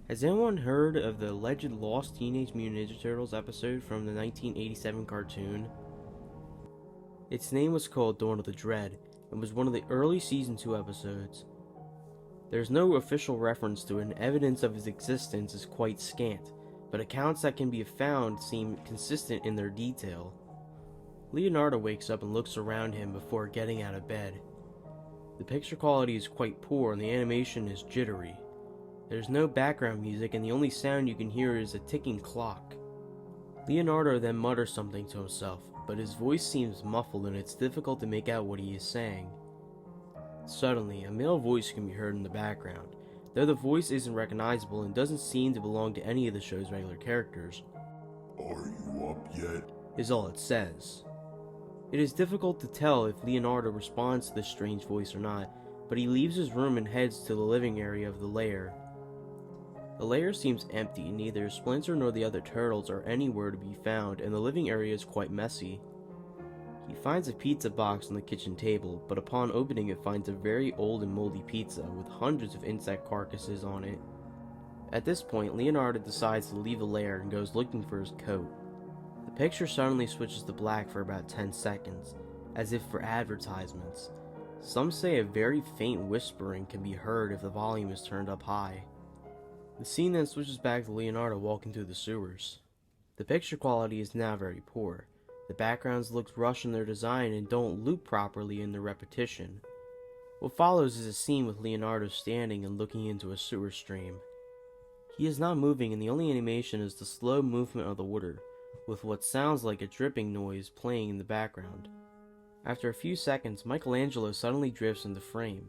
Has anyone heard of the alleged lost Teenage Mutant Ninja Turtles episode from the 1987 cartoon? Its name was called Dawn of the Dread and was one of the early Season 2 episodes. There's no official reference to it, and evidence of its existence is quite scant, but accounts that can be found seem consistent in their detail. Leonardo wakes up and looks around him before getting out of bed. The picture quality is quite poor and the animation is jittery. There's no background music and the only sound you can hear is a ticking clock. Leonardo then mutters something to himself, but his voice seems muffled and it's difficult to make out what he is saying. Suddenly, a male voice can be heard in the background, though the voice isn't recognizable and doesn't seem to belong to any of the show's regular characters. "Are you up yet?" is all it says. It is difficult to tell if Leonardo responds to this strange voice or not, but he leaves his room and heads to the living area of the lair. The lair seems empty, and neither Splinter nor the other turtles are anywhere to be found, and the living area is quite messy. He finds a pizza box on the kitchen table, but upon opening it finds a very old and moldy pizza with hundreds of insect carcasses on it. At this point, Leonardo decides to leave the lair and goes looking for his coat. The picture suddenly switches to black for about 10 seconds, as if for advertisements. Some say a very faint whispering can be heard if the volume is turned up high. The scene then switches back to Leonardo walking through the sewers. The picture quality is now very poor. The backgrounds look rushed in their design and don't loop properly in their repetition. What follows is a scene with Leonardo standing and looking into a sewer stream. He is not moving and the only animation is the slow movement of the water, with what sounds like a dripping noise playing in the background. After a few seconds, Michelangelo suddenly drifts into frame.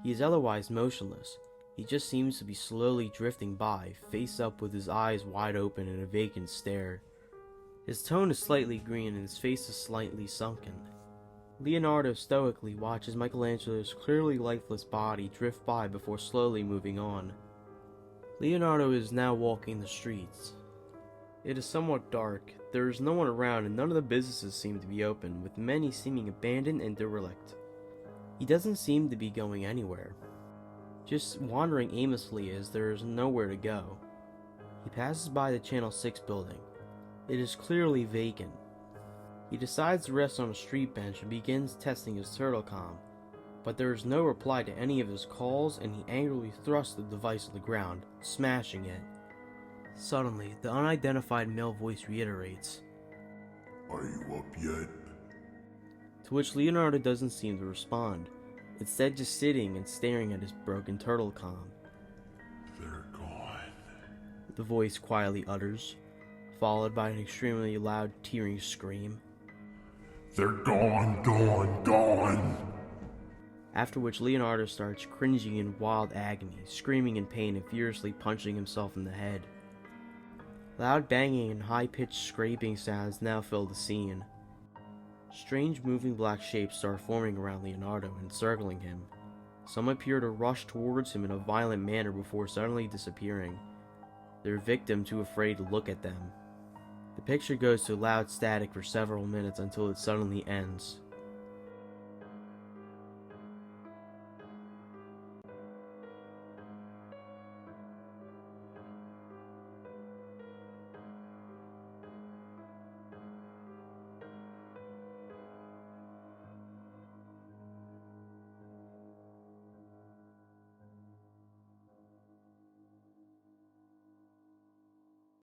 He is otherwise motionless. He just seems to be slowly drifting by, face up with his eyes wide open in a vacant stare. His tone is slightly green and his face is slightly sunken. Leonardo stoically watches Michelangelo's clearly lifeless body drift by before slowly moving on. Leonardo is now walking the streets. It is somewhat dark, there is no one around and none of the businesses seem to be open, with many seeming abandoned and derelict. He doesn't seem to be going anywhere, just wandering aimlessly as there is nowhere to go. He passes by the Channel 6 building. It is clearly vacant. He decides to rest on a street bench and begins testing his turtle comm, but there is no reply to any of his calls and he angrily thrusts the device on the ground, smashing it. Suddenly, the unidentified male voice reiterates, "Are you up yet?" to which Leonardo doesn't seem to respond, instead just sitting and staring at his broken turtle comm. "They're gone," the voice quietly utters, followed by an extremely loud tearing scream. "They're gone, gone, gone." After which Leonardo starts cringing in wild agony, screaming in pain and furiously punching himself in the head. Loud banging and high-pitched scraping sounds now fill the scene. Strange moving black shapes start forming around Leonardo and encircling him. Some appear to rush towards him in a violent manner before suddenly disappearing, their victim too afraid to look at them. The picture goes to loud static for several minutes until it suddenly ends.